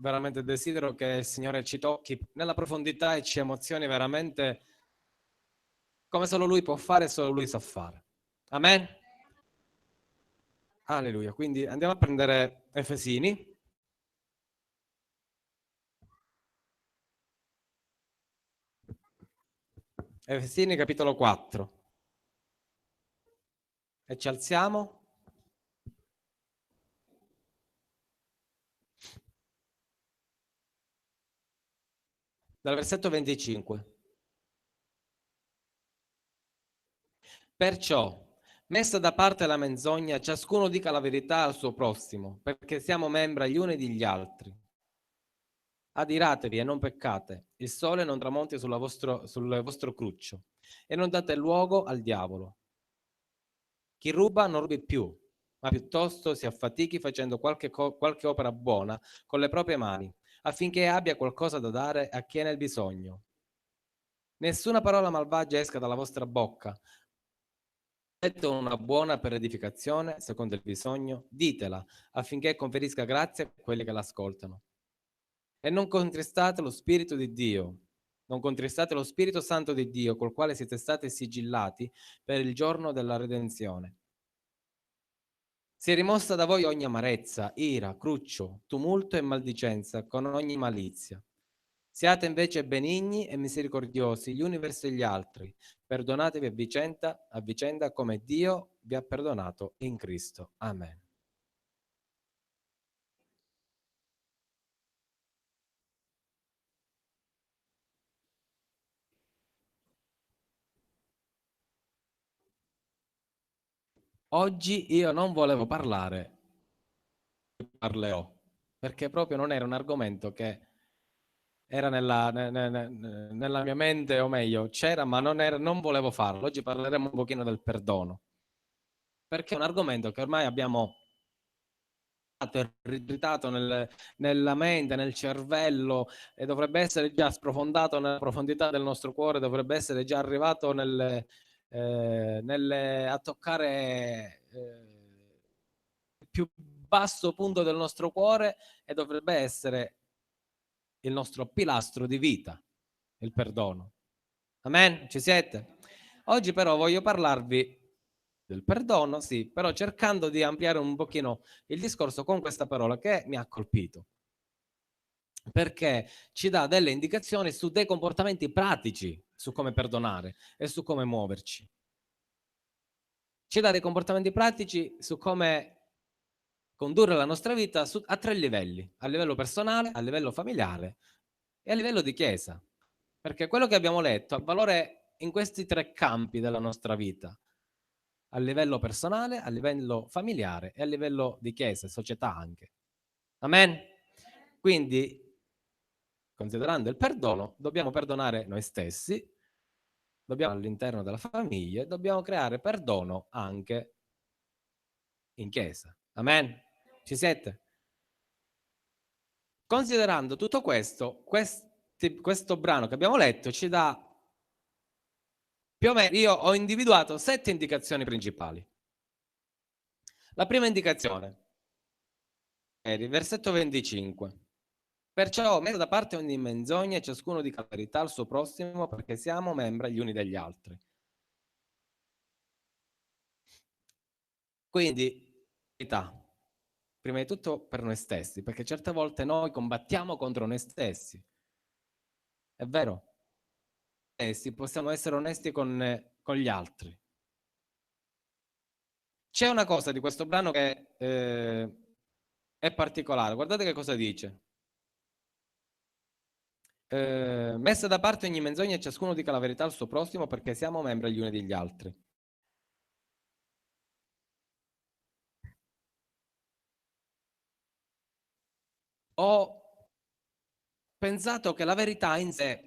veramente desidero che il Signore ci tocchi nella profondità e ci emozioni veramente come solo Lui può fare e solo Lui sa fare. Amen? Alleluia. Quindi andiamo a prendere Efesini. Efesini capitolo 4. E ci alziamo. Dal versetto 25. Perciò, messa da parte la menzogna, ciascuno dica la verità al suo prossimo, perché siamo membra gli uni degli altri. Adiratevi e non peccate, il sole non tramonti sul vostro cruccio, e non date luogo al diavolo. Chi ruba non rubi più, ma piuttosto si affatichi facendo qualche opera buona con le proprie mani, affinché abbia qualcosa da dare a chi è nel bisogno. Nessuna parola malvagia esca dalla vostra bocca. Dite una buona per edificazione, secondo il bisogno, ditela, affinché conferisca grazia a quelli che l'ascoltano. E non contristate lo Spirito di Dio, non contristate lo Spirito Santo di Dio, col quale siete stati sigillati per il giorno della redenzione. Si è rimossa da voi ogni amarezza, ira, cruccio, tumulto e maldicenza, con ogni malizia. Siate invece benigni e misericordiosi gli uni verso gli altri, perdonatevi a vicenda come Dio vi ha perdonato in Cristo. Amen. Oggi io non volevo parlare, parlerò, perché proprio non era un argomento che era nella mia mente, o meglio, c'era, ma non volevo farlo. Oggi parleremo un pochino del perdono, perché è un argomento che ormai abbiamo irritato nella mente, nel cervello, e dovrebbe essere già sprofondato nella profondità del nostro cuore, dovrebbe essere già arrivato a toccare il più basso punto del nostro cuore, e dovrebbe essere il nostro pilastro di vita, il perdono. Amen? Ci siete? Oggi però voglio parlarvi del perdono, sì, però cercando di ampliare un pochino il discorso con questa parola che mi ha colpito, perché ci dà delle indicazioni su dei comportamenti pratici, su come perdonare e su come muoverci. Ci dà dei comportamenti pratici su come condurre la nostra vita a tre livelli: a livello personale, a livello familiare e a livello di chiesa. Perché quello che abbiamo letto ha valore in questi tre campi della nostra vita: a livello personale, a livello familiare e a livello di chiesa e società anche. Amen? Quindi, considerando il perdono, dobbiamo perdonare noi stessi, dobbiamo all'interno della famiglia e dobbiamo creare perdono anche in chiesa. Amen? Ci siete? Considerando tutto questo, questo brano che abbiamo letto ci dà più o meno, io ho individuato 7 indicazioni principali. La prima indicazione è il versetto 25. Perciò metta da parte ogni menzogna e ciascuno dica la verità al suo prossimo, perché siamo membra gli uni degli altri. Quindi, verità, prima di tutto per noi stessi, perché certe volte noi combattiamo contro noi stessi. È vero? Possiamo essere onesti con gli altri. C'è una cosa di questo brano che è particolare. Guardate che cosa dice. Messa da parte ogni menzogna e ciascuno dica la verità al suo prossimo, perché siamo membri gli uni degli altri. Ho pensato che la verità in sé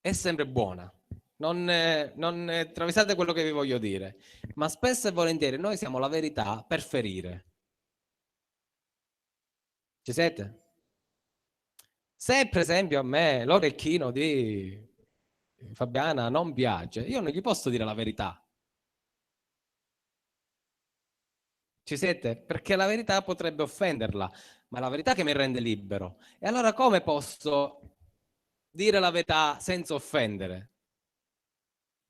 è sempre buona. Non travisate quello che vi voglio dire, ma spesso e volentieri noi siamo la verità per ferire. Ci siete? Se per esempio a me l'orecchino di Fabiana non piace, io non gli posso dire la verità. Ci siete? Perché la verità potrebbe offenderla, ma è la verità che mi rende libero. E allora come posso dire la verità senza offendere?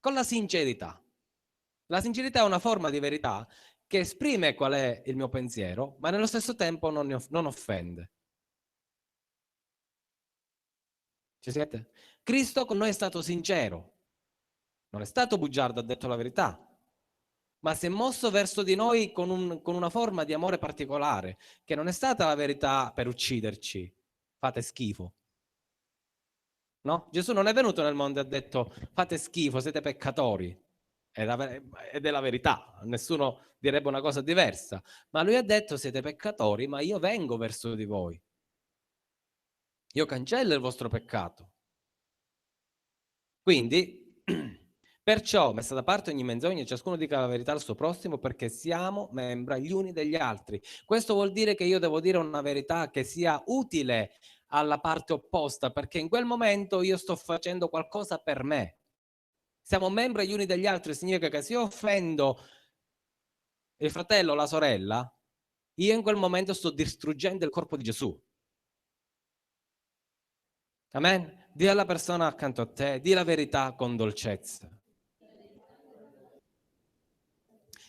Con la sincerità. La sincerità è una forma di verità che esprime qual è il mio pensiero, ma nello stesso tempo non offende. Ci siete? Cristo con noi è stato sincero, non è stato bugiardo, ha detto la verità, ma si è mosso verso di noi con una forma di amore particolare, che non è stata la verità per ucciderci, fate schifo. No? Gesù non è venuto nel mondo e ha detto fate schifo, siete peccatori. Ed è la verità, nessuno direbbe una cosa diversa, ma lui ha detto siete peccatori, ma io vengo verso di voi, io cancello il vostro peccato. Quindi, perciò, messa da parte ogni menzogna, ciascuno dica la verità al suo prossimo, perché siamo membra gli uni degli altri. Questo vuol dire che io devo dire una verità che sia utile alla parte opposta, perché in quel momento io sto facendo qualcosa per me. Siamo membri gli uni degli altri, significa che se io offendo il fratello o la sorella, io in quel momento sto distruggendo il corpo di Gesù. Amen? Dì alla persona accanto a te, di la verità con dolcezza.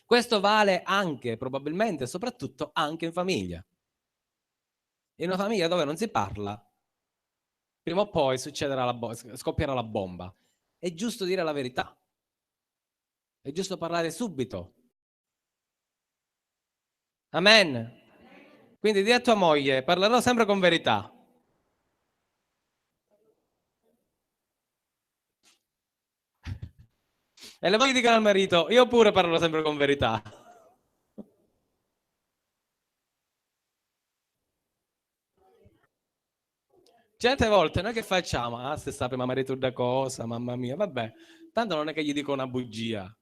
Questo vale anche, probabilmente, soprattutto anche in famiglia. In una famiglia dove non si parla, prima o poi scoppierà la bomba. È giusto dire la verità. È giusto parlare subito. Amen. Quindi di a tua moglie, parlerò sempre con verità. E le mogli dicono al marito, io pure parlo sempre con verità. Certe volte noi che facciamo? Ah, se sapeva marito da cosa, mamma mia, vabbè, tanto non è che gli dico una bugia,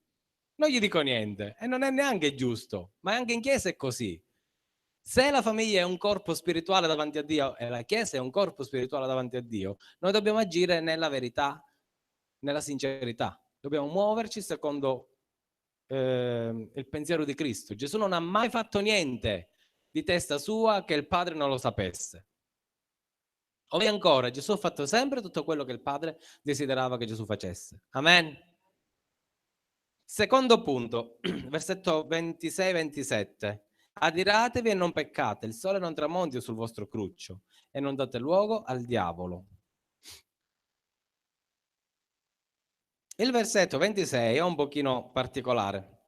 non gli dico niente e non è neanche giusto, ma anche in chiesa è così. Se la famiglia è un corpo spirituale davanti a Dio e la chiesa è un corpo spirituale davanti a Dio, noi dobbiamo agire nella verità, nella sincerità, dobbiamo muoverci secondo il pensiero di Cristo. Gesù non ha mai fatto niente di testa sua che il Padre non lo sapesse. O ancora, Gesù ha fatto sempre tutto quello che il Padre desiderava che Gesù facesse. Amen. Secondo punto, versetto 26-27. Adiratevi e non peccate, il sole non tramonti sul vostro cruccio e non date luogo al diavolo. Il versetto 26 è un pochino particolare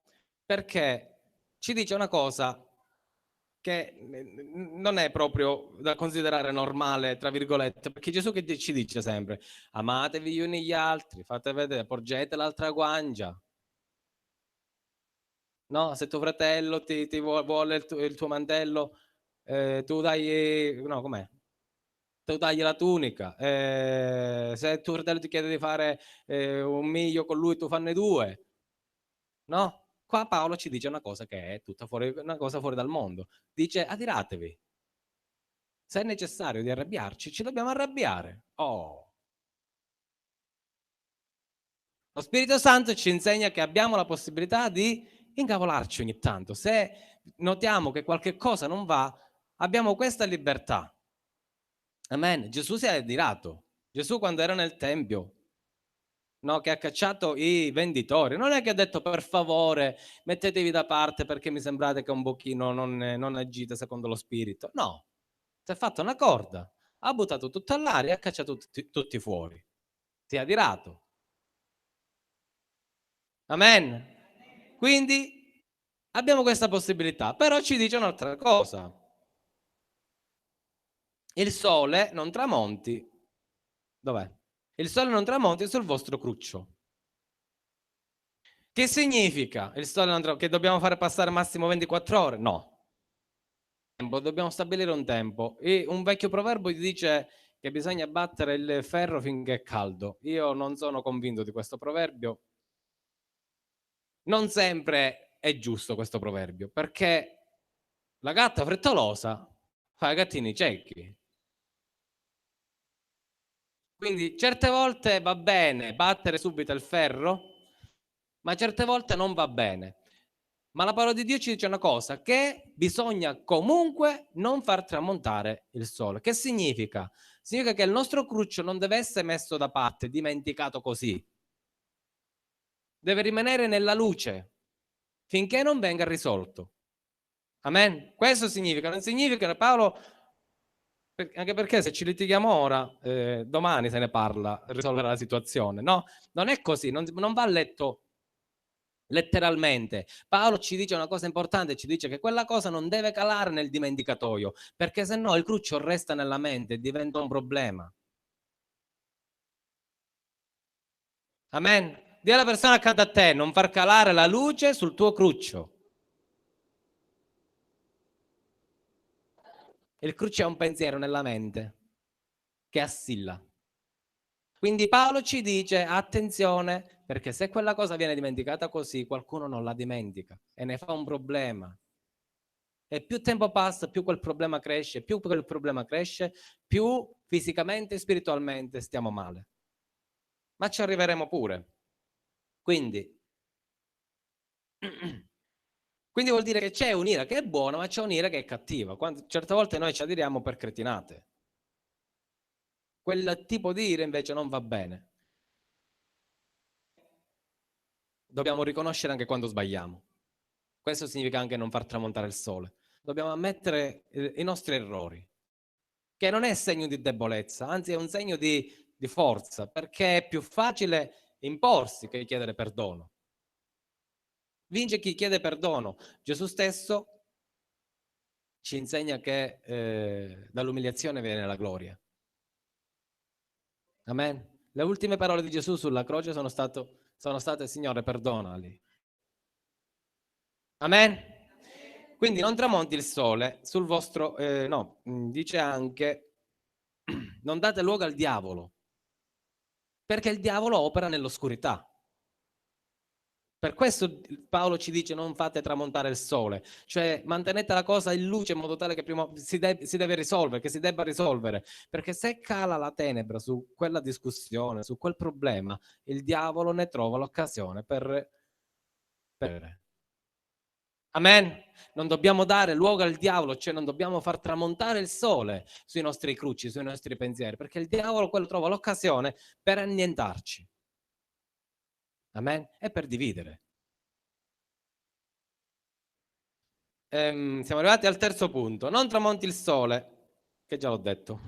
perché ci dice una cosa che non è proprio da considerare normale, tra virgolette, perché Gesù che ci dice sempre, amatevi gli uni gli altri, fate vedere, porgete l'altra guancia, no? Se tuo fratello ti vuole il tuo mantello, tu dai, no, com'è? Tu dagli la tunica, se tuo fratello ti chiede di fare un miglio con lui, tu fanne due, no? Qua Paolo ci dice una cosa che è tutta fuori, una cosa fuori dal mondo. Dice adiratevi. Se è necessario di arrabbiarci, ci dobbiamo arrabbiare. Oh. Lo Spirito Santo ci insegna che abbiamo la possibilità di incavolarci ogni tanto. Se notiamo che qualche cosa non va, abbiamo questa libertà. Amen. Gesù si è adirato. Gesù quando era nel Tempio, no, che ha cacciato i venditori, non è che ha detto per favore mettetevi da parte perché mi sembrate che un pochino non agite secondo lo Spirito. No, si è fatta una corda, ha buttato tutto all'aria e ha cacciato tutti fuori. Si è adirato. Amen. Quindi abbiamo questa possibilità, però ci dice un'altra cosa. Il sole non tramonti. Dov'è? Il sole non tramonti sul vostro cruccio. Che significa? Il sole non tramonti? Che dobbiamo fare passare massimo 24 ore? No. Dobbiamo stabilire un tempo. E un vecchio proverbio dice che bisogna battere il ferro finché è caldo. Io non sono convinto di questo proverbio. Non sempre è giusto questo proverbio, perché la gatta frettolosa fa i gattini ciechi. Quindi certe volte va bene battere subito il ferro, ma certe volte non va bene. Ma la parola di Dio ci dice una cosa, che bisogna comunque non far tramontare il sole. Che significa? Significa che il nostro cruccio non deve essere messo da parte, dimenticato così. Deve rimanere nella luce finché non venga risolto. Amen? Questo significa, non significa che Paolo, anche perché se ci litighiamo ora, domani se ne parla, risolverà la situazione. No, non è così, non va letto letteralmente. Paolo ci dice una cosa importante, ci dice che quella cosa non deve calare nel dimenticatoio, perché se no il cruccio resta nella mente e diventa un problema. Amen? Dì alla persona accanto a te, non far calare la luce sul tuo cruccio. Il cruccio è un pensiero nella mente che assilla. Quindi Paolo ci dice attenzione, perché se quella cosa viene dimenticata così, qualcuno non la dimentica e ne fa un problema. E più tempo passa, più quel problema cresce, più fisicamente e spiritualmente stiamo male. Ma ci arriveremo pure. Quindi vuol dire che c'è un'ira che è buona, ma c'è un'ira che è cattiva. Certe volte noi ci adiriamo per cretinate. Quel tipo di ira invece non va bene. Dobbiamo riconoscere anche quando sbagliamo. Questo significa anche non far tramontare il sole. Dobbiamo ammettere i nostri errori, che non è segno di debolezza, anzi è un segno di forza, perché è più facile imporsi che chiedere perdono. Vince chi chiede perdono. Gesù stesso ci insegna che dall'umiliazione viene la gloria. Amen. Le ultime parole di Gesù sulla croce sono state Signore, perdonali. Amen. Quindi non tramonti il sole sul vostro, dice anche non date luogo al diavolo, perché il diavolo opera nell'oscurità. Per questo Paolo ci dice non fate tramontare il sole, cioè mantenete la cosa in luce in modo tale che prima si deve risolvere, che si debba risolvere, perché se cala la tenebra su quella discussione, su quel problema, il diavolo ne trova l'occasione per... Amen. Non dobbiamo dare luogo al diavolo, cioè non dobbiamo far tramontare il sole sui nostri crucci, sui nostri pensieri, perché il diavolo quello trova l'occasione per annientarci. Amen. E per dividere. Siamo arrivati al terzo punto. Non tramonti il sole, che già l'ho detto.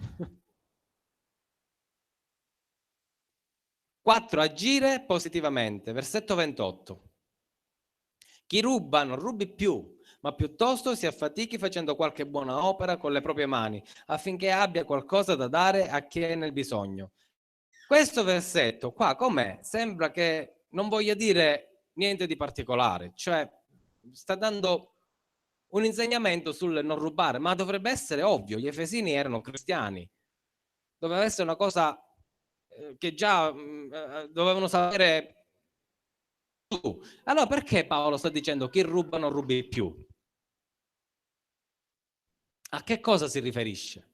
4. Agire positivamente. Versetto 28. Chi ruba non rubi più, ma piuttosto si affatichi facendo qualche buona opera con le proprie mani, affinché abbia qualcosa da dare a chi è nel bisogno. Questo versetto qua, com'è? Sembra che non voglia dire niente di particolare, cioè sta dando un insegnamento sul non rubare, ma dovrebbe essere ovvio, gli Efesini erano cristiani, doveva essere una cosa che già dovevano sapere tu. Allora perché Paolo sta dicendo chi ruba non rubi più? A che cosa si riferisce?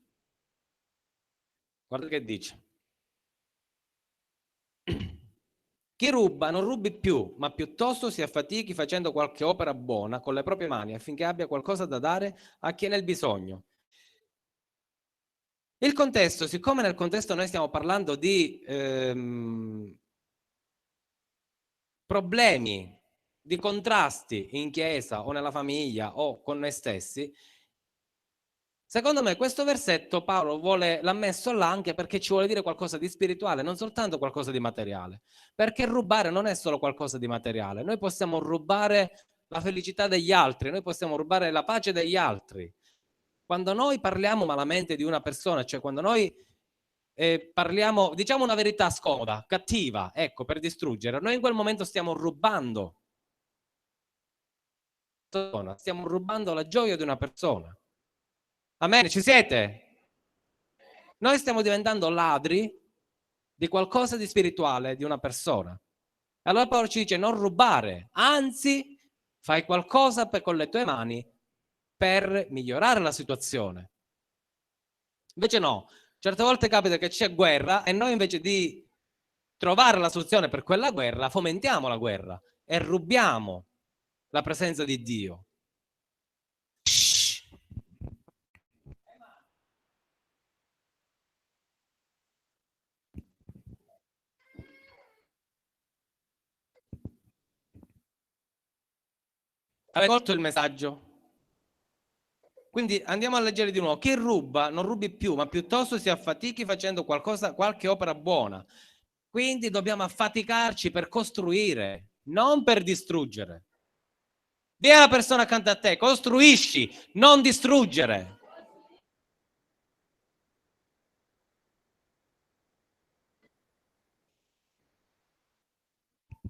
Guarda che dice. Chi ruba non rubi più, ma piuttosto si affatichi facendo qualche opera buona con le proprie mani affinché abbia qualcosa da dare a chi è nel bisogno. Il contesto, siccome nel contesto noi stiamo parlando di problemi, di contrasti in chiesa o nella famiglia o con noi stessi, secondo me questo versetto Paolo l'ha messo là anche perché ci vuole dire qualcosa di spirituale, non soltanto qualcosa di materiale, perché rubare non è solo qualcosa di materiale, noi possiamo rubare la felicità degli altri, noi possiamo rubare la pace degli altri. Quando noi parliamo malamente di una persona, cioè quando noi parliamo, diciamo una verità scomoda, cattiva, ecco, per distruggere, noi in quel momento stiamo rubando la gioia di una persona. Amen, ci siete? Noi stiamo diventando ladri di qualcosa di spirituale di una persona. Allora Paolo ci dice non rubare, anzi fai qualcosa con le tue mani per migliorare la situazione. Invece no, certe volte capita che c'è guerra e noi invece di trovare la soluzione per quella guerra fomentiamo la guerra e rubiamo la presenza di Dio. Shh. Avete colto il messaggio? Quindi andiamo a leggere di nuovo. Chi ruba non rubi più, ma piuttosto si affatichi facendo qualcosa, qualche opera buona. Quindi dobbiamo affaticarci per costruire, non per distruggere. Dì alla persona accanto a te, costruisci, non distruggere.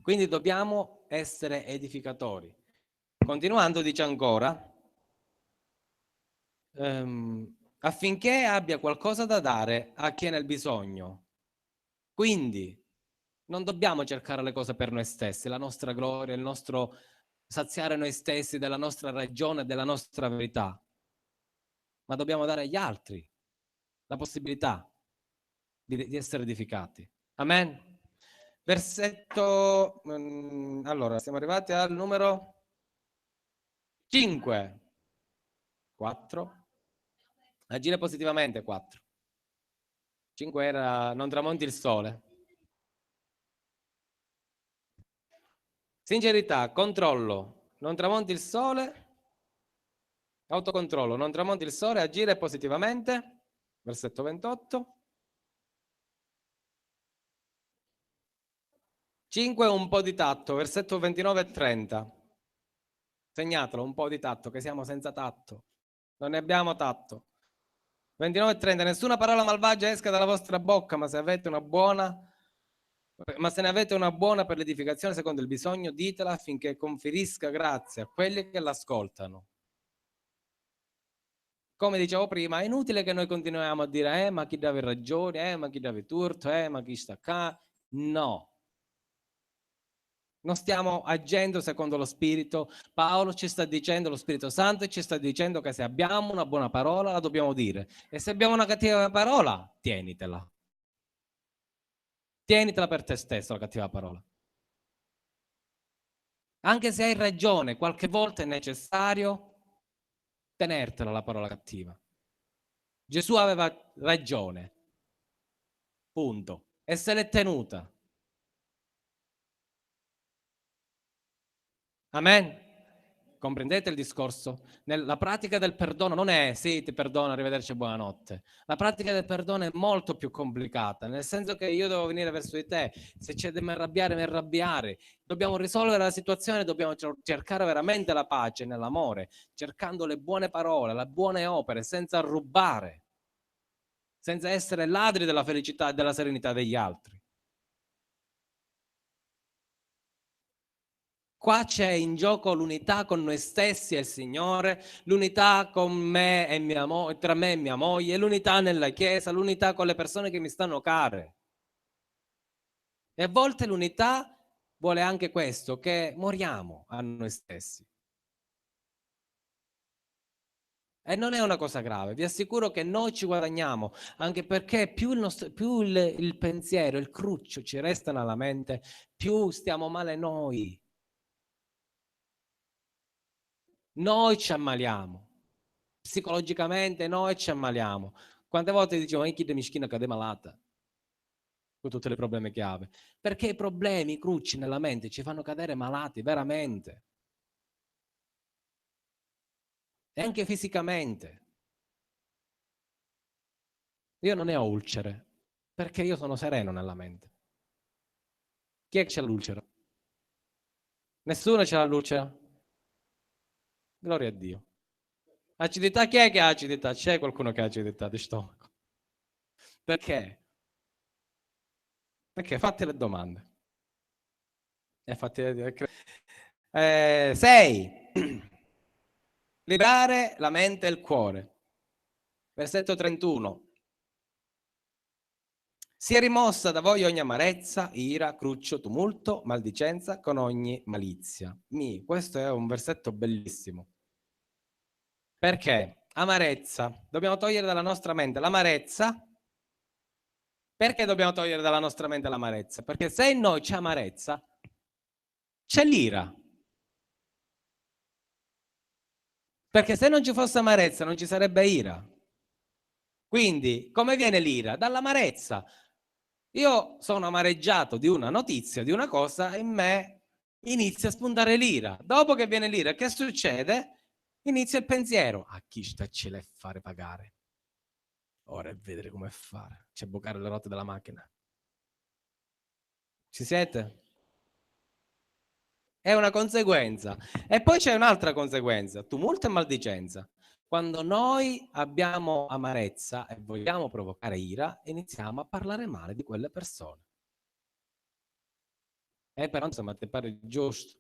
Quindi dobbiamo essere edificatori. Continuando, dice ancora, affinché abbia qualcosa da dare a chi è nel bisogno. Quindi non dobbiamo cercare le cose per noi stessi, la nostra gloria, il nostro saziare noi stessi della nostra ragione, della nostra verità, ma dobbiamo dare agli altri la possibilità di essere edificati. Amen. Versetto, allora, siamo arrivati al numero 5. 4. Agire positivamente, 4. 5 era non tramonti il sole. Sincerità, controllo, non tramonti il sole. Autocontrollo, non tramonti il sole, agire positivamente. Versetto 28. 5 un po' di tatto, versetto 29 e 30. Segnatelo, un po' di tatto, che siamo senza tatto. Non ne abbiamo tatto. 29 e 30. Nessuna parola malvagia esca dalla vostra bocca, ma se ne avete una buona per l'edificazione secondo il bisogno, ditela affinché conferisca grazia a quelli che l'ascoltano. Come dicevo prima, è inutile che noi continuiamo a dire ma chi dava ragione, ma chi dava torto, ma chi sta qua. No. Non stiamo agendo secondo lo Spirito. Paolo ci sta dicendo, lo Spirito Santo ci sta dicendo che se abbiamo una buona parola la dobbiamo dire. E se abbiamo una cattiva parola, tienitela. Tienitela per te stesso la cattiva parola. Anche se hai ragione, qualche volta è necessario tenertela la parola cattiva. Gesù aveva ragione. Punto. E se l'è tenuta. Amen. Comprendete il discorso? La pratica del perdono non è sì, ti perdono, arrivederci, buonanotte. La pratica del perdono è molto più complicata, nel senso che io devo venire verso di te, se c'è da mi arrabbiare. Dobbiamo risolvere la situazione, dobbiamo cercare veramente la pace nell'amore, cercando le buone parole, le buone opere, senza rubare, senza essere ladri della felicità e della serenità degli altri. Qua c'è in gioco l'unità con noi stessi e il Signore, l'unità con me e mia moglie, tra me e mia moglie, l'unità nella Chiesa, l'unità con le persone che mi stanno care. E a volte l'unità vuole anche questo, che moriamo a noi stessi. E non è una cosa grave, vi assicuro che noi ci guadagniamo, anche perché più il pensiero, il cruccio ci restano alla mente, più stiamo male noi. Noi ci ammaliamo. Psicologicamente noi ci ammaliamo. Quante volte dicevo, chi de mischina cade malata? Con tutti i problemi che ha. Perché i problemi, i crucci nella mente ci fanno cadere malati, veramente. E anche fisicamente. Io non ne ho ulcere, perché io sono sereno nella mente. Chi è che c'ha l'ulcera? Nessuno c'ha l'ulcera? Gloria a Dio. Acidità, chi è che ha acidità? C'è qualcuno che ha acidità di stomaco? Perché? Perché fatti le domande. 6. Liberare la mente e il cuore. Versetto 31. Sia rimossa da voi ogni amarezza, ira, cruccio, tumulto, maldicenza con ogni malizia. Questo è un versetto bellissimo. Perché? Amarezza. Dobbiamo togliere dalla nostra mente l'amarezza. Perché dobbiamo togliere dalla nostra mente l'amarezza? Perché se in noi c'è amarezza, c'è l'ira. Perché se non ci fosse amarezza non ci sarebbe ira. Quindi come viene l'ira? Dall'amarezza. Io sono amareggiato di una notizia, di una cosa, e in me inizia a spuntare l'ira. Dopo che viene l'ira, che succede? Inizia il pensiero. A chi stacci a fare pagare? Ora è vedere come fare. C'è bucare le rotte della macchina. Ci siete? È una conseguenza. E poi c'è un'altra conseguenza, tumulto e maldicenza. Quando noi abbiamo amarezza e vogliamo provocare ira, iniziamo a parlare male di quelle persone. Però insomma, ti pare giusto?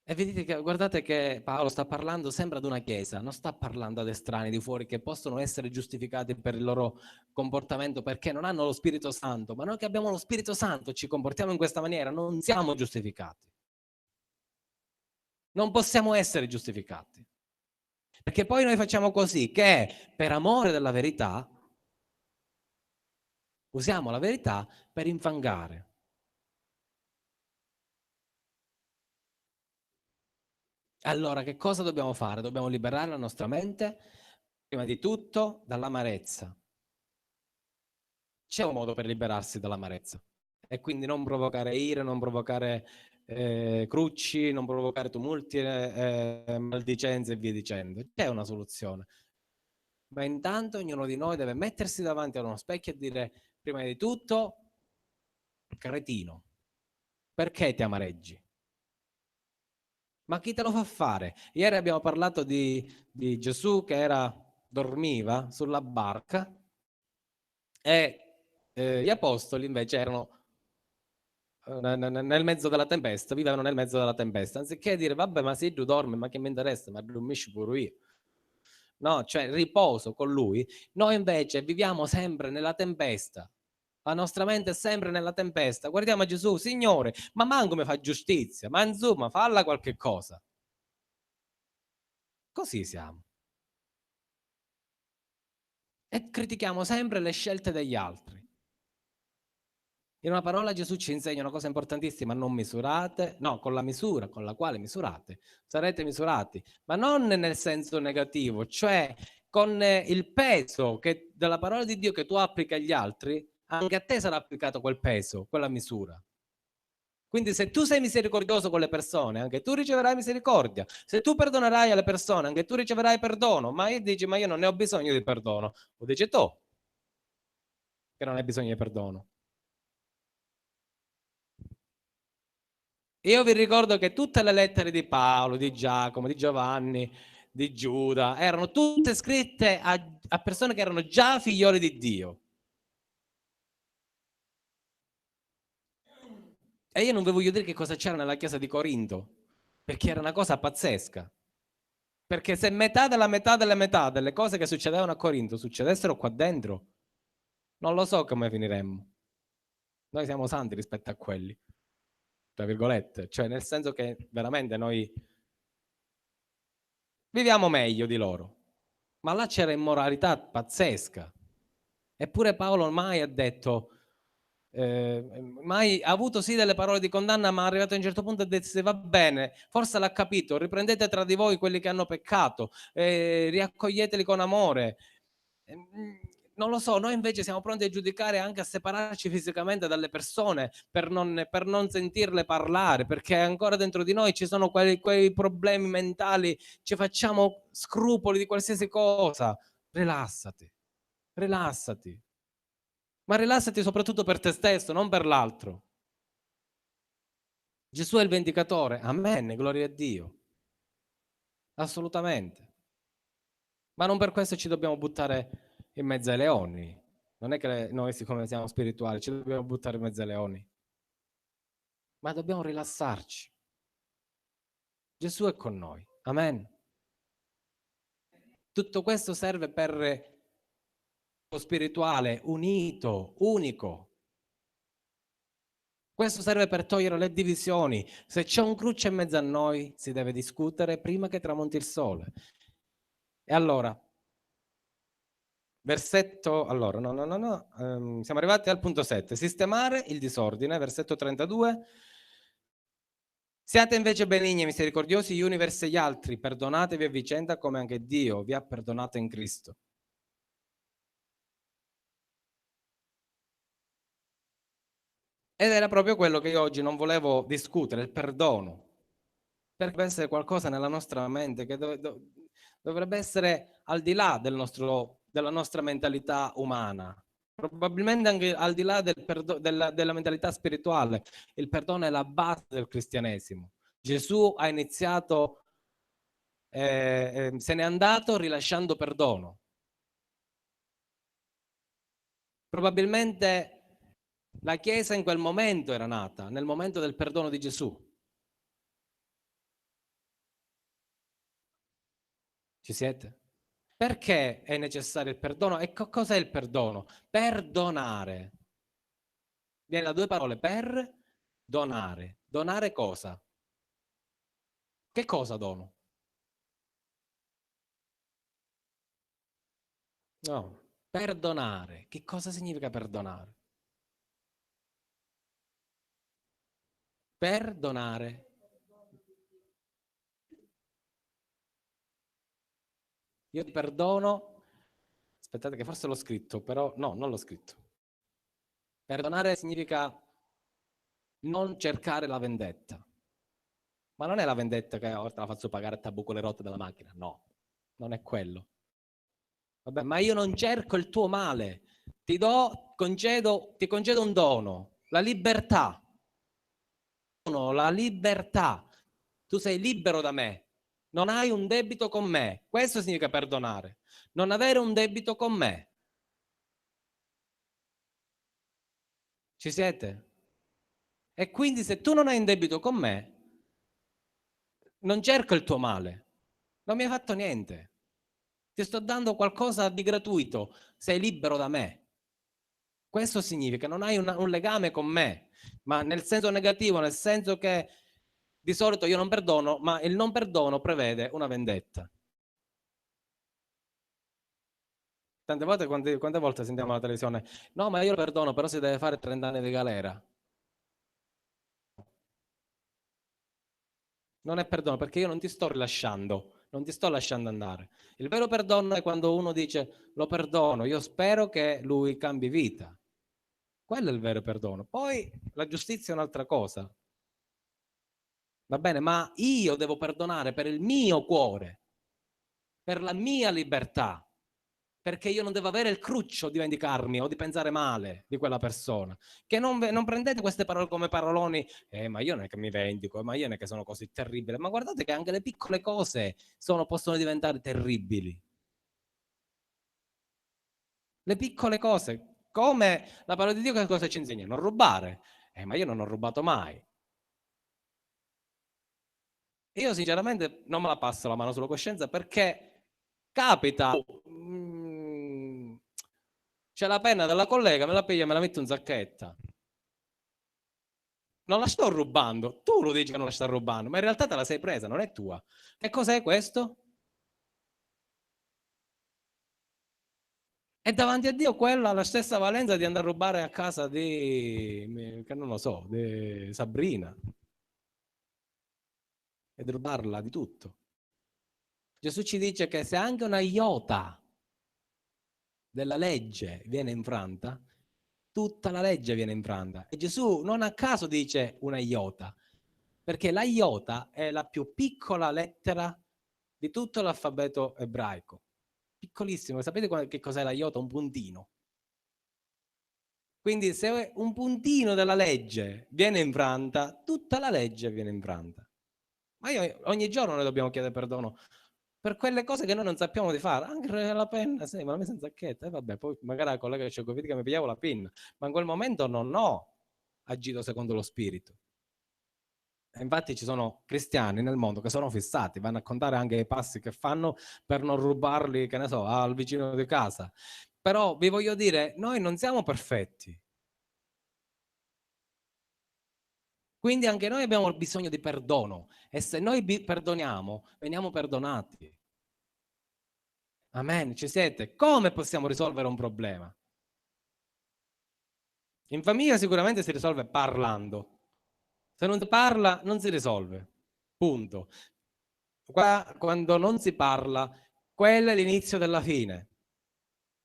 E vedete che, guardate che Paolo sta parlando sempre ad una chiesa, non sta parlando ad estranei di fuori che possono essere giustificati per il loro comportamento perché non hanno lo Spirito Santo, ma noi che abbiamo lo Spirito Santo ci comportiamo in questa maniera, non siamo giustificati. Non possiamo essere giustificati. Perché poi noi facciamo così che per amore della verità usiamo la verità per infangare. Allora, che cosa dobbiamo fare? Dobbiamo liberare la nostra mente, prima di tutto, dall'amarezza. C'è un modo per liberarsi dall'amarezza e quindi non provocare ire, non provocare crucci, non provocare tumulti, maldicenze e via dicendo. C'è una soluzione. Ma intanto ognuno di noi deve mettersi davanti a uno specchio e dire, prima di tutto, cretino, perché ti amareggi? Ma chi te lo fa fare? Ieri abbiamo parlato di Gesù che dormiva sulla barca e gli apostoli invece erano nel mezzo della tempesta, vivevano nel mezzo della tempesta, anziché dire vabbè ma se tu dormi ma che mi interessa, ma dormisci pure io. No, cioè riposo con lui. Noi invece viviamo sempre nella tempesta. La nostra mente è sempre nella tempesta. Guardiamo a Gesù, Signore, ma manco mi fa giustizia, ma insomma, falla qualche cosa. Così siamo. E critichiamo sempre le scelte degli altri. In una parola Gesù ci insegna una cosa importantissima, non misurate, no, con la misura con la quale misurate sarete misurati, ma non nel senso negativo, cioè con il peso della parola di Dio che tu applichi agli altri, anche a te sarà applicato quel peso, quella misura. Quindi se tu sei misericordioso con le persone, anche tu riceverai misericordia. Se tu perdonerai alle persone, anche tu riceverai perdono. Ma dici, ma io non ne ho bisogno di perdono. Lo dici tu che non hai bisogno di perdono. Io vi ricordo che tutte le lettere di Paolo, di Giacomo, di Giovanni, di Giuda, erano tutte scritte a persone che erano già figlioli di Dio. E io non vi voglio dire che cosa c'era nella chiesa di Corinto, perché era una cosa pazzesca. Perché se metà della metà delle metà delle cose che succedevano a Corinto succedessero qua dentro, non lo so come finiremmo. Noi siamo santi rispetto a quelli, tra virgolette, cioè nel senso che veramente noi viviamo meglio di loro. Ma là c'era immoralità pazzesca. Eppure Paolo mai ha detto, mai ha avuto sì delle parole di condanna, ma arrivato a un certo punto ha detto va bene, forse l'ha capito, riprendete tra di voi quelli che hanno peccato, riaccoglieteli con amore. Non lo so, noi invece siamo pronti a giudicare, anche a separarci fisicamente dalle persone per non sentirle parlare, perché ancora dentro di noi ci sono quei problemi mentali, ci facciamo scrupoli di qualsiasi cosa. Rilassati, rilassati, ma rilassati soprattutto per te stesso, non per l'altro. Gesù è il vendicatore, amen, gloria a Dio, assolutamente. Ma non per questo ci dobbiamo buttare in mezzo ai leoni. Non è che noi, siccome siamo spirituali, ci dobbiamo buttare in mezzo ai leoni, ma dobbiamo rilassarci. Gesù è con noi, amen. Tutto questo serve per lo spirituale unito, unico. Questo serve per togliere le divisioni. Se c'è un cruce in mezzo a noi, si deve discutere prima che tramonti il sole. E allora, versetto, allora, siamo arrivati al punto 7, sistemare il disordine, versetto 32. Siate invece benigni e misericordiosi gli uni verso gli altri, perdonatevi a vicenda come anche Dio vi ha perdonato in Cristo. Ed era proprio quello che io oggi non volevo discutere, il perdono. Perché deve essere qualcosa nella nostra mente che dovrebbe essere al di là della nostra mentalità umana, probabilmente anche al di là della mentalità spirituale. Il perdono è la base del cristianesimo. Gesù ha iniziato, se n'è andato rilasciando perdono. Probabilmente la Chiesa in quel momento era nata, nel momento del perdono di Gesù. Ci siete? Perché è necessario il perdono? E cos'è il perdono? Perdonare. Viene da due parole, per donare. Donare cosa? Che cosa dono? No. Perdonare. Che cosa significa perdonare? Perdonare. Io ti perdono. Aspettate che forse l'ho scritto, però no, non l'ho scritto. Perdonare significa non cercare la vendetta. Ma non è la vendetta che ora te la faccio pagare a tabuco le rotte della macchina. No, non è quello. Vabbè, ma io non cerco il tuo male. Ti concedo un dono, la libertà. La libertà. Tu sei libero da me. Non hai un debito con me. Questo significa perdonare. Non avere un debito con me. Ci siete? E quindi se tu non hai un debito con me, non cerco il tuo male. Non mi hai fatto niente. Ti sto dando qualcosa di gratuito. Sei libero da me. Questo significa non hai un legame con me, ma nel senso negativo, nel senso che di solito io non perdono, ma il non perdono prevede una vendetta. Tante volte, quante volte sentiamo alla televisione, no, ma io lo perdono, però si deve fare 30 anni di galera. Non è perdono perché io non ti sto rilasciando, non ti sto lasciando andare. Il vero perdono è quando uno dice lo perdono, io spero che lui cambi vita. Quello è il vero perdono. Poi la giustizia è un'altra cosa. Va bene, ma io devo perdonare per il mio cuore, per la mia libertà, perché io non devo avere il cruccio di vendicarmi o di pensare male di quella persona. Che non prendete queste parole come paroloni, ma io non è che mi vendico, ma io non è che sono così terribile. Ma guardate che anche le piccole cose possono diventare terribili. Le piccole cose, come la parola di Dio che cosa ci insegna? Non rubare. Ma io non ho rubato mai. Io sinceramente non me la passo la mano sulla coscienza perché capita, c'è la penna della collega, me la piglio e me la metto in zacchetta. Non la sto rubando, tu lo dici che non la stai rubando, ma in realtà te la sei presa, non è tua. Che cos'è questo? E davanti a Dio quella ha la stessa valenza di andare a rubare a casa che non lo so, di Sabrina e di rubarla di tutto. Gesù ci dice che se anche una iota della legge viene infranta, tutta la legge viene infranta. E Gesù non a caso dice una iota, perché la iota è la più piccola lettera di tutto l'alfabeto ebraico. Piccolissimo. Sapete che cos'è la iota? Un puntino. Quindi se un puntino della legge viene infranta, tutta la legge viene infranta. Ma ogni giorno noi dobbiamo chiedere perdono per quelle cose che noi non sappiamo di fare. Anche la penna, sì, ma la messa in zacchetta. E vabbè, poi magari la collega ci che mi pigliavo la penna, ma in quel momento non ho agito secondo lo spirito. E infatti ci sono cristiani nel mondo che sono fissati, vanno a contare anche i passi che fanno per non rubarli, che ne so, al vicino di casa. Però vi voglio dire, noi non siamo perfetti. Quindi anche noi abbiamo bisogno di perdono e se noi perdoniamo, veniamo perdonati. Amen, ci siete? Come possiamo risolvere un problema? In famiglia sicuramente si risolve parlando. Se non si parla, non si risolve. Punto. Qua, quando non si parla, quello è l'inizio della fine.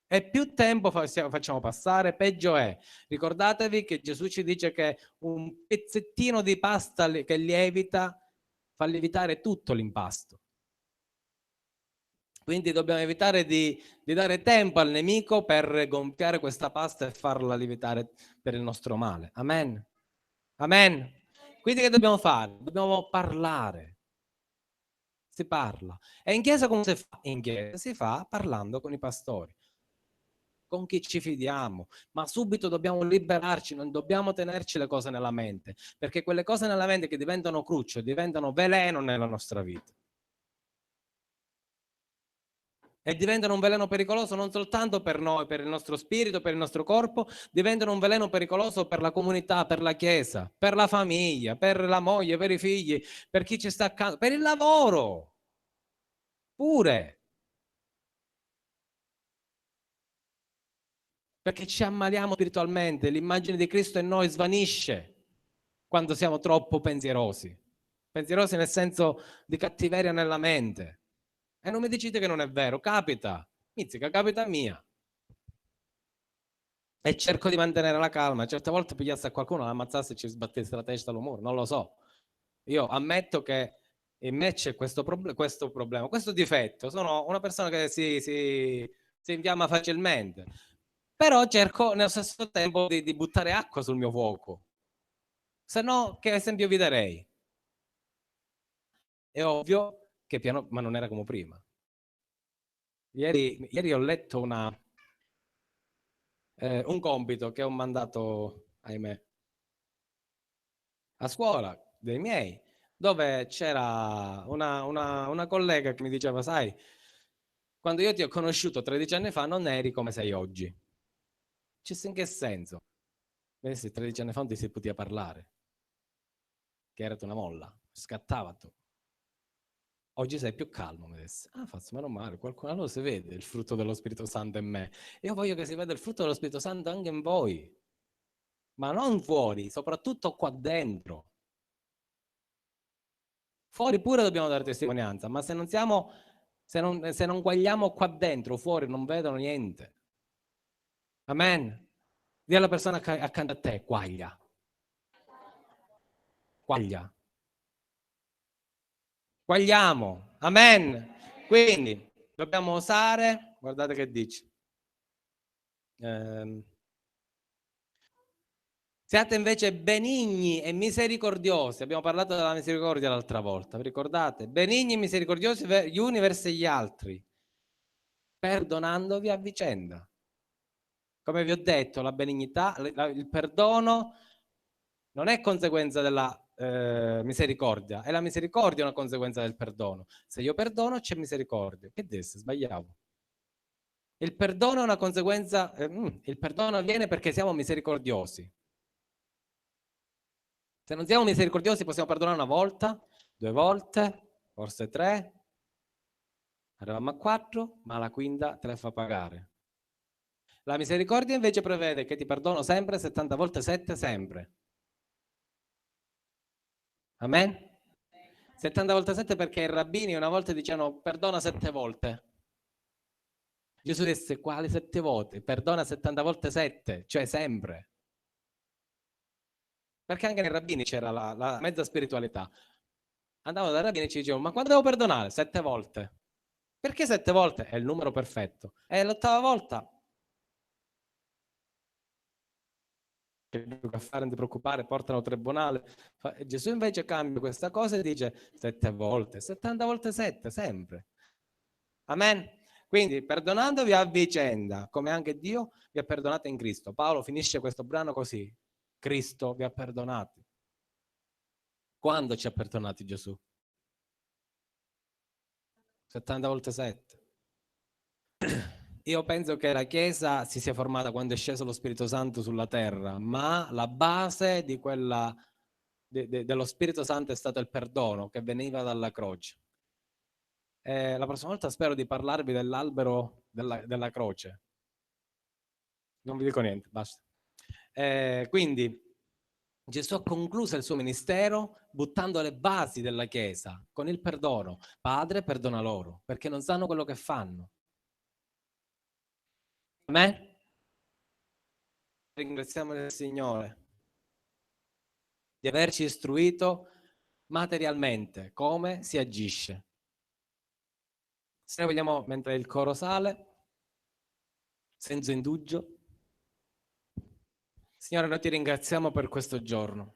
E più tempo facciamo passare, peggio è. Ricordatevi che Gesù ci dice che un pezzettino di pasta che lievita fa lievitare tutto l'impasto. Quindi dobbiamo evitare di dare tempo al nemico per gonfiare questa pasta e farla lievitare per il nostro male. Amen. Amen. Quindi che dobbiamo fare? Dobbiamo parlare. Si parla. E in chiesa come si fa? In chiesa si fa parlando con i pastori, con chi ci fidiamo, ma subito dobbiamo liberarci, non dobbiamo tenerci le cose nella mente, perché quelle cose nella mente che diventano cruccio, diventano veleno nella nostra vita. E diventano un veleno pericoloso non soltanto per noi, per il nostro spirito, per il nostro corpo, diventano un veleno pericoloso per la comunità, per la chiesa, per la famiglia, per la moglie, per i figli, per chi ci sta accanto, per il lavoro, pure. Perché ci ammaliamo spiritualmente, l'immagine di Cristo in noi svanisce quando siamo troppo pensierosi. Pensierosi nel senso di cattiveria nella mente. E non mi dicite che non è vero, capita, mizzica, capita a mia. E cerco di mantenere la calma. Certe volte pigliassi a qualcuno, l'ammazzasse e ci sbattesse la testa al muro, non lo so. Io ammetto che in me c'è questo problema, questo difetto. Sono una persona che si infiamma facilmente, però cerco nello stesso tempo di buttare acqua sul mio fuoco. Se no, che esempio vi darei? È ovvio che piano, ma non era come prima. Ieri ho letto un compito che ho mandato, ahimè, a scuola dei miei, dove c'era una collega che mi diceva, sai, quando io ti ho conosciuto 13 anni fa non eri come sei oggi. In che senso? Beh, se 13 anni fa non ti si poteva parlare, che era una molla, scattava tu. Oggi sei più calmo, mi disse. Ah, faccio meno male, qualcuno allora si vede il frutto dello Spirito Santo in me. Io voglio che si veda il frutto dello Spirito Santo anche in voi, ma non fuori, soprattutto qua dentro. Fuori pure dobbiamo dare testimonianza, ma se non siamo, se non guagliamo qua dentro, fuori non vedono niente. Amen. Dì alla persona accanto a te, guaglia. Guaglia. Guagliamo. Amen. Quindi dobbiamo osare, guardate che dice. Siate invece benigni e misericordiosi. Abbiamo parlato della misericordia l'altra volta, vi ricordate? Benigni e misericordiosi gli uni verso gli altri, perdonandovi a vicenda. Come vi ho detto, la benignità, il perdono non è conseguenza della misericordia, è la misericordia una conseguenza del perdono. Se io perdono c'è misericordia. Che disse? Sbagliavo. Il perdono è una conseguenza, il perdono avviene perché siamo misericordiosi. Se non siamo misericordiosi possiamo perdonare una volta, 2 volte, forse 3, arriviamo a 4, ma la quinta te la fa pagare. La misericordia invece prevede che ti perdono sempre, 70 volte 7 sempre. Amen? 70 volte 7 perché i rabbini una volta dicevano perdona 7 volte. Gesù disse quali 7 volte? Perdona 70 volte 7, cioè sempre. Perché anche nei rabbini c'era la mezza spiritualità. Andavano dai rabbini e ci dicevano ma quando devo perdonare? 7 volte. Perché 7 volte? È il numero perfetto. E l'8ª volta che a fare, non ti preoccupare, portano al tribunale. Gesù invece cambia questa cosa e dice 7 volte, 70 volte 7, sempre. Amen. Quindi perdonandovi a vicenda, come anche Dio vi ha perdonato in Cristo. Paolo finisce questo brano così: Cristo vi ha perdonati. Quando ci ha perdonati Gesù? 70 volte 7. Io penso che la Chiesa si sia formata quando è sceso lo Spirito Santo sulla terra, ma la base di quella, dello Spirito Santo è stato il perdono che veniva dalla croce. La prossima volta spero di parlarvi dell'albero della croce. Non vi dico niente, basta. Quindi Gesù ha concluso il suo ministero buttando le basi della Chiesa con il perdono. Padre, perdona loro, perché non sanno quello che fanno. Amen? Ringraziamo il Signore di averci istruito materialmente come si agisce. Se noi vogliamo, mentre il coro sale, senza indugio, Signore, noi ti ringraziamo per questo giorno.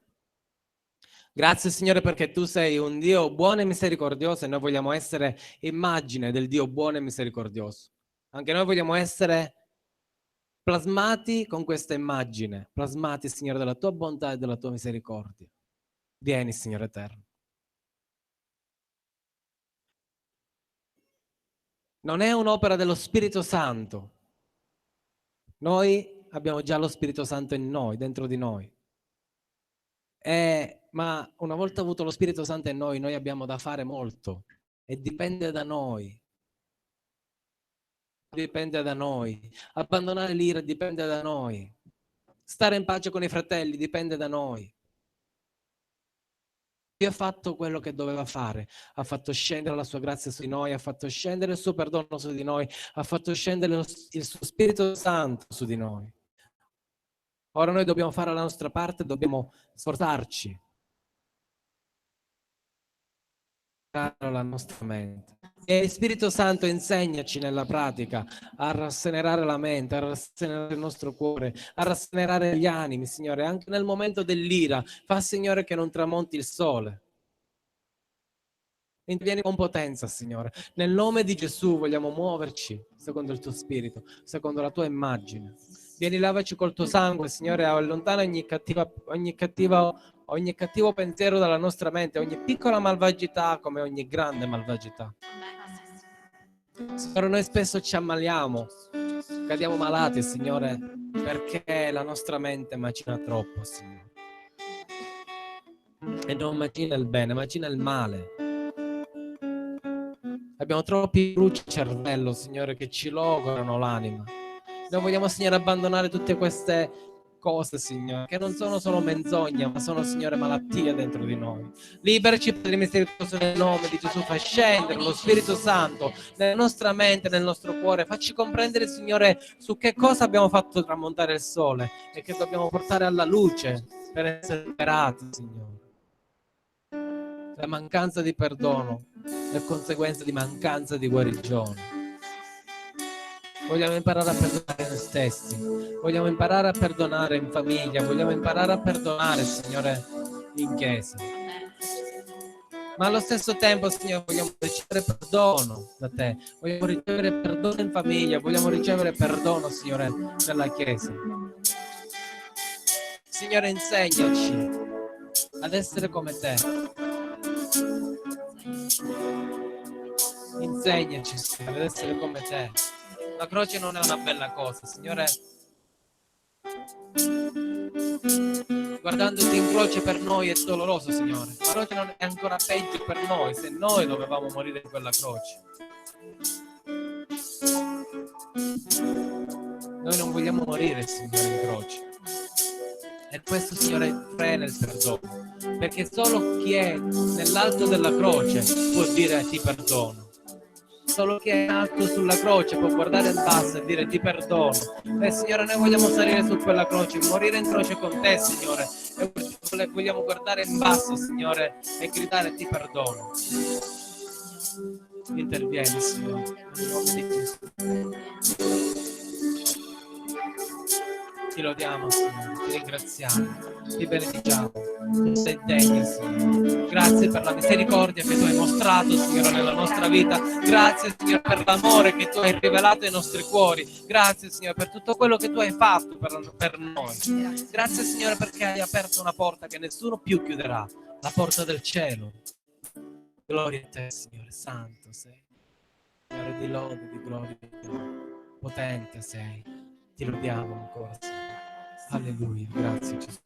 Grazie Signore perché tu sei un Dio buono e misericordioso e noi vogliamo essere immagine del Dio buono e misericordioso. Anche noi vogliamo essere plasmati con questa immagine, plasmati Signore della tua bontà e della tua misericordia. Vieni Signore eterno. Non è un'opera dello Spirito Santo. Noi abbiamo già lo Spirito Santo in noi, dentro di noi. Ma una volta avuto lo Spirito Santo in noi abbiamo da fare molto e dipende da noi. Dipende da noi. Abbandonare l'ira dipende da noi. Stare in pace con i fratelli dipende da noi. Dio ha fatto quello che doveva fare, ha fatto scendere la sua grazia su di noi, ha fatto scendere il suo perdono su di noi, ha fatto scendere il suo Spirito Santo su di noi. Ora noi dobbiamo fare la nostra parte, dobbiamo sforzarci la nostra mente. E Spirito Santo insegnaci nella pratica a rasserenare la mente, a rasserenare il nostro cuore, a rasserenare gli animi, Signore, anche nel momento dell'ira. Fa, Signore, che non tramonti il sole. Intervieni con potenza, Signore. Nel nome di Gesù vogliamo muoverci secondo il tuo spirito, secondo la tua immagine. Vieni, lavaci col tuo sangue, Signore, allontana ogni cattivo pensiero dalla nostra mente, ogni piccola malvagità come ogni grande malvagità. Signore, noi spesso ci ammaliamo, cadiamo malati, Signore, perché la nostra mente macina troppo, Signore. E non macina il bene, macina il male. Abbiamo troppi bruci cervello, Signore, che ci logorano l'anima. Noi vogliamo, Signore, abbandonare tutte queste cose, Signore, che non sono solo menzogne, ma sono, Signore, malattie dentro di noi. Liberaci, Padre misericordioso, nel nome di Gesù. Fa scendere lo Spirito Santo nella nostra mente, nel nostro cuore. Facci comprendere, Signore, su che cosa abbiamo fatto tramontare il sole e che dobbiamo portare alla luce per essere liberati, Signore. La mancanza di perdono è conseguenza di mancanza di guarigione. Vogliamo imparare a perdonare noi stessi, vogliamo imparare a perdonare in famiglia, vogliamo imparare a perdonare, Signore, in chiesa. Ma allo stesso tempo, Signore, vogliamo ricevere perdono da te, vogliamo ricevere perdono in famiglia, vogliamo ricevere perdono, Signore, nella chiesa. Signore, insegnaci ad essere come te. Insegnaci, Signore, ad essere come te. La croce non è una bella cosa, Signore. Guardandoti in croce per noi è doloroso, Signore. La croce non è ancora peggio per noi, se noi dovevamo morire in quella croce. Noi non vogliamo morire, Signore, in croce. E questo, Signore, frena il perdono. Perché solo chi è nell'alto della croce può dire ti perdono. Solo chi è alto sulla croce può guardare in basso e dire ti perdono. E Signore, noi vogliamo salire su quella croce, morire in croce con te, Signore. E vogliamo guardare in basso, Signore, e gridare ti perdono. Intervieni, Signore, nel nome di Gesù. Ti lodiamo, Signore, ti ringraziamo, ti benediciamo, tu sei degno, Signore. Grazie per la misericordia che tu hai mostrato, Signore, nella nostra vita. Grazie, Signore, per l'amore che tu hai rivelato ai nostri cuori. Grazie, Signore, per tutto quello che tu hai fatto per noi. Grazie, Signore, perché hai aperto una porta che nessuno più chiuderà, la porta del cielo. Gloria a te, Signore, santo sei. Signore, di lode, di gloria, potente sei. Ti lodiamo ancora, Signore. Alleluia, grazie Gesù.